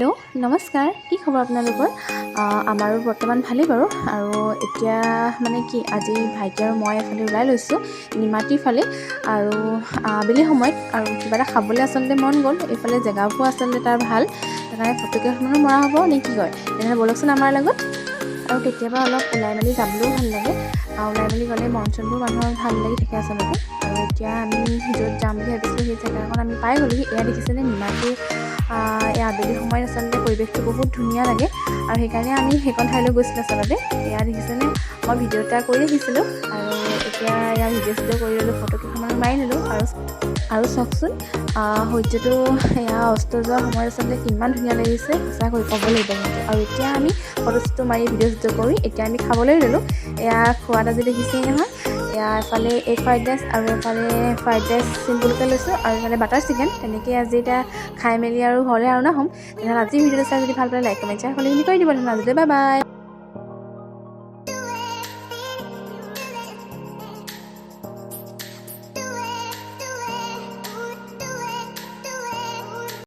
Hello' নমস্কাৰ, কি খবৰ আপোনালোকৰ? আমাৰো বৰ্তমান ভালেই বাৰু। আৰু এতিয়া মানে কি, আজি ভাইটি আৰু মই এফালে ওলাই লৈছোঁ নিমাতীৰ ফালে, আৰু আবেলি সময়ত আৰু কিবা এটা খাবলৈ আচলতে মন গ'ল। এইফালে জেগাবোৰো আচলতে তাৰ ভাল, সেইকাৰণে ফটো কেইখনমানো মৰা হ'ব নে কি কয়? তেনেহ'লে ব'লকচোন আমাৰ লগত। আৰু কেতিয়াবা অলপ ওলাই মেলি যাবলৈও ভাল লাগে, ওলাই মেলি গ'লে মন চনবোৰ মানুহৰ ভাল লাগি থাকে আচলতে। আৰু এতিয়া আমি য'ত যাম বুলি ভাবিছিলোঁ সেই জেগাখন আমি পাই গ'লোহি। এয়া দেখিছেনে নিমাতীৰ এই আবেলি সময়ত আচলতে পৰিৱেশটো বহুত ধুনীয়া লাগে, আৰু সেইকাৰণে আমি সেইখন ঠাইলৈ গৈছিলোঁ আচলতে। এয়া দেখিছেনে, মই ভিডিঅ' এটা কৰি ৰাখিছিলোঁ, আৰু এতিয়া এয়া ভিডিঅ' কৰি ল'লোঁ, ফটো কেইখনমান মাৰি ল'লোঁ। আৰু চাওকচোন, সূৰ্যটো এয়া অস্ত যোৱাৰ সময়ত আচলতে কিমান ধুনীয়া লাগিছে, সঁচাকৈ ক'ব লাগিব কিন্তু। আৰু এতিয়া আমি ফটো চটো মাৰি ভিডিঅ' কৰি এতিয়া আমি খাবলৈ ল'লোঁ। এয়া খোৱাত আজি দেখিছেই নহয়, এয়া এফালে এগ ফ্ৰাইড ৰাইচ, আৰু এফালে ফ্ৰাইড ৰাইচ চিম্পুলকৈ লৈছোঁ, আৰু এফালে বাটাৰ চিকেন। তেনেকৈ আজি এতিয়া খাই মেলি আৰু ঘৰলৈ ৰাওনা হ'ম। তেনেহ'লে আজি ভিডিঅ'টো চাই যদি ভাল পালে লাইক কমেণ্ট শ্বেয়াৰ কৰি দিব। তেনেহ'লে আজিলৈ বাই বাই।